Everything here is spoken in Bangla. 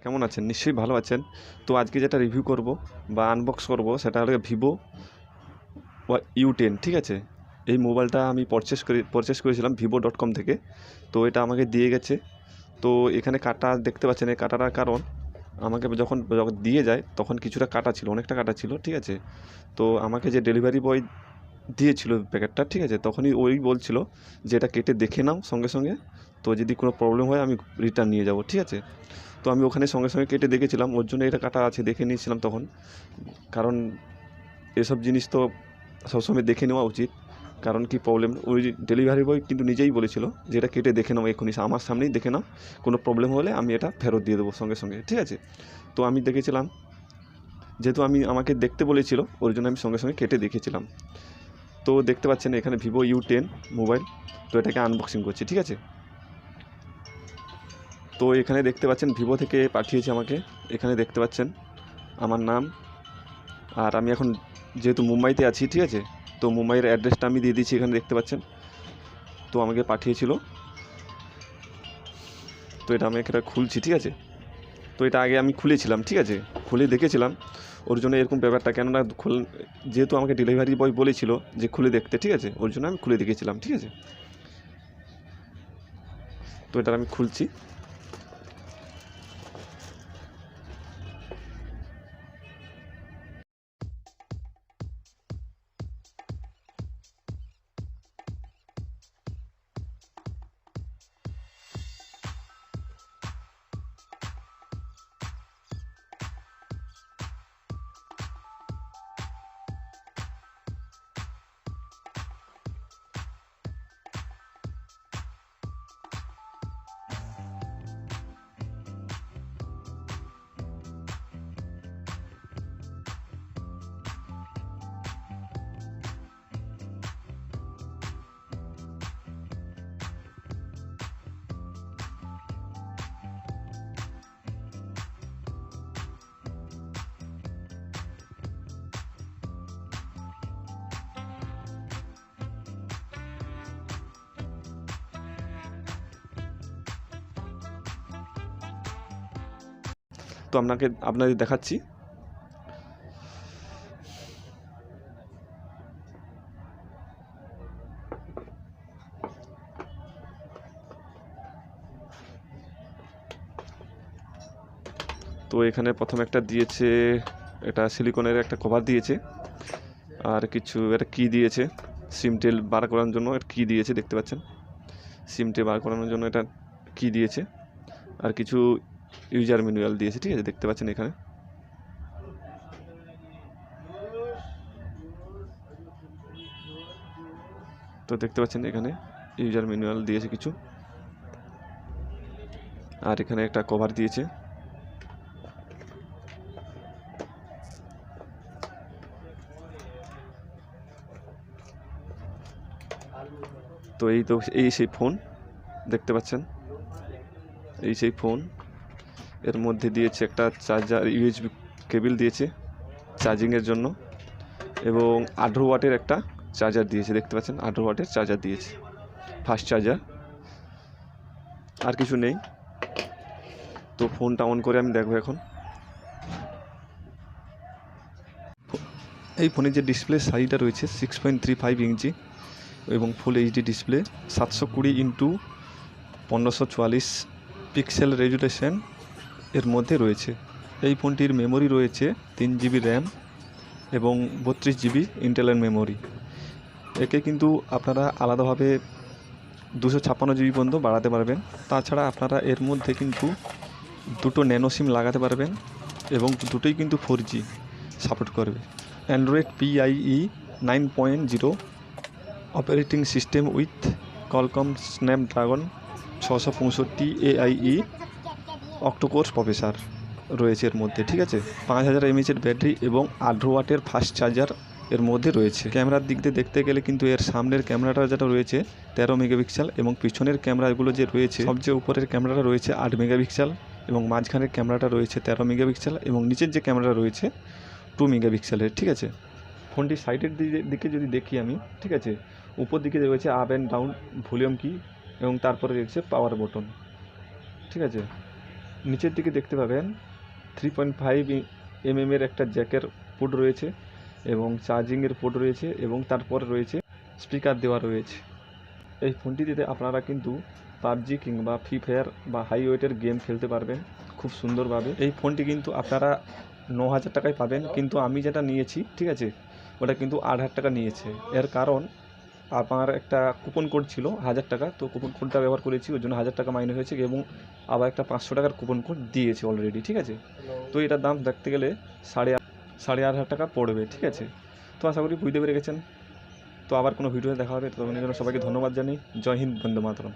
কেমন আছেন? নিশ্চয়ই ভালো আছেন। তো আজকে যেটা রিভিউ করব বা আনবক্স করব সেটা হলো ভিভো U10, ঠিক আছে? এই মোবাইলটা আমি পারচেস করেছিলাম vivo.com থেকে। তো এটা আমাকে দিয়ে গেছে। তো এখানে কাটা দেখতে পাচ্ছেন, এই কাটাটার কারণ আমাকে যখন দিয়ে যায় তখন কিছুটা কাটা ছিল, অনেকটা কাটা ছিল, ঠিক আছে? তো আমাকে যে ডেলিভারি বয় দিয়েছিল প্যাকেটটা, ঠিক আছে? তখনই ওই বলছিল যে এটা কেটে দেখে নাও সঙ্গে সঙ্গে। তো যদি কোনো প্রবলেম হয় আমি রিটার্ন নিয়ে যাব, ঠিক আছে? তো আমি ওখানে সঙ্গে সঙ্গে কেটে দেখেছিলাম, ওর জন্য এটা কাটা আছে দেখে নিয়েছিলাম তখন। কারণ এসব জিনিস তো সবসময় দেখে নেওয়া উচিত। কারণ কি প্রবলেম, ওই ডেলিভারি বয় কিন্তু নিজেই বলেছিল যে এটা কেটে দেখে নাও, এক্ষুনি আমার সামনেই দেখে নাও, কোনো প্রবলেম হলে আমি এটা ফেরত দিয়ে দেবো সঙ্গে সঙ্গে, ঠিক আছে? তো আমি দেখেছিলাম, যেহেতু আমাকে দেখতে বলেছিল ওর জন্য আমি সঙ্গে সঙ্গে কেটে দেখেছিলাম। তো দেখতে পাচ্ছেন এখানে ভিভো U10 মোবাইল। তো এটাকে আনবক্সিং করছি, ঠিক আছে? তো এখানে দেখতে পাচ্ছেন ভিভো থেকে পাঠিয়েছে আমাকে। এখানে দেখতে পাচ্ছেন আমার নাম, আর আমি এখন যেহেতু মুম্বাইতে আছি, ঠিক আছে? তো মুম্বাইয়ের অ্যাড্রেসটা আমি দিয়ে দিচ্ছি, এখানে দেখতে পাচ্ছেন। তো আমাকে পাঠিয়েছিল। তো এটা আমি একটা খুলছি, ঠিক আছে? তো এটা আগে আমি খুলেছিলাম, ঠিক আছে? খুলে দেখেছিলাম, ওর জন্য এরকম ব্যাপারটা। কেননা যেহেতু আমাকে ডেলিভারি বয় বলেছিল যে খুলে দেখতে, ঠিক আছে? ওর জন্য আমি খুলে দেখেছিলাম, ঠিক আছে? তো এটা আমি খুলছি। তো আপনাদের দেখাচ্ছি। তো এখানে প্রথমে একটা দিয়েছে, এটা সিলিকনের একটা কভার দিয়েছে, আর কিছু একটা কি দিয়েছে সিমটেল বার করার জন্য। একটা কি দিয়েছে দেখতে পাচ্ছেন, সিমটে বার করানোর জন্য এটা কি দিয়েছে, আর কিছু ইউজার ম্যানুয়াল দিয়েছে, ঠিক আছে? দেখতে পাচ্ছেন এখানে। তো দেখতে পাচ্ছেন এখানে ইউজার ম্যানুয়াল দিয়েছে কিছু, আর এখানে একটা কভার দিয়েছে। তো এই সেই ফোন দেখতে পাচ্ছেন, এই সেই ফোন। এর মধ্যে দিয়েছে একটা চার্জার, ইউএসবি কেবল দিয়েছে চার্জিংয়ের জন্য, এবং 18 ওয়াটের একটা চার্জার দিয়েছে, দেখতে পাচ্ছেন 18 ওয়াটের চার্জার দিয়েছে, ফাস্ট চার্জার। আর কিছু নেই। তো ফোনটা অন করে আমি দেখবো এখন। এই ফোনের যে ডিসপ্লে সাইজটা রয়েছে 6.35 ইঞ্চি এবং full HD display, 720x1544 pixel resolution এর মধ্যে রয়েছে। এই ফোনটির মেমোরি রয়েছে 3 GB র্যাম এবং 32 GB ইন্টেলের মেমোরি। একে কিন্তু আপনারা আলাদাভাবে 256 GB পর্যন্ত বাড়াতে পারবেন। তাছাড়া আপনারা এর মধ্যে কিন্তু দুটো ন্যানো সিম লাগাতে পারবেন, এবং দুটোই কিন্তু 4G সাপোর্ট করবে। Android PIE 9.0 operating system with Qualcomm Snapdragon 665 AIE octa-core processor রয়েছে এর মধ্যে, ঠিক আছে? 5000 mAh ব্যাটারি এবং 18 ওয়াটের ফাস্ট চার্জার এর মধ্যে রয়েছে। ক্যামেরার দিক দিয়ে দেখতে গেলে কিন্তু এর সামনের ক্যামেরাটা যেটা রয়েছে 13 মেগাপিক্সেল, এবং পিছনের ক্যামেরাগুলো যে রয়েছে, সবচেয়ে উপরের ক্যামেরাটা রয়েছে 8 মেগাপিক্সেল, এবং মাঝখানের ক্যামেরাটা রয়েছে 13 মেগাপিক্সেল, এবং নিচের যে ক্যামেরা রয়েছে 2 মেগাপিক্সেলের, ঠিক আছে? ফোনটির সাইডের দিকে যদি দেখি আমি, ঠিক আছে, উপর দিকে রয়েছে আপ অ্যান্ড ডাউন ভলিউম কি, এবং তারপরে রয়েছে পাওয়ার বটন, ঠিক আছে? নিচের দিকে দেখতে পাবেন 3.5 এর একটা জ্যাকের পোর্ট রয়েছে এবং চার্জিংয়ের পোর্ট রয়েছে এবং তারপর রয়েছে স্পিকার দেওয়া রয়েছে। এই ফোনটিতে আপনারা কিন্তু পাবজি কিংবা ফ্রি ফায়ার বা হাই ওয়েটের গেম খেলতে পারবেন খুব সুন্দরভাবে। এই ফোনটি কিন্তু আপনারা 9,000 টাকায় পাবেন, কিন্তু আমি যেটা নিয়েছি ঠিক আছে ওটা কিন্তু 8,000 টাকা নিয়েছে। এর কারণ আমার একটা কুপন কোড ছিল 1,000 টাকা, তো কুপন কোডটা ব্যবহার করেছি, ওই জন্য 1,000 টাকা মাইনাস হয়েছে এবং আবার একটা 500 টাকার কুপন কোড দিয়েছে অলরেডি, ঠিক আছে। তো এটার দাম দেখতে গেলে সাড়ে 8,000 টাকা পড়বে, ঠিক আছে। তো আশা করি বুঝতে পেরে গেছেন। তো আবার কোনো ভিডিওতে দেখা হবে, ততক্ষণের জন্য সবাইকে ধন্যবাদ জানাই। জয় হিন্দ, বন্দে মাতরম।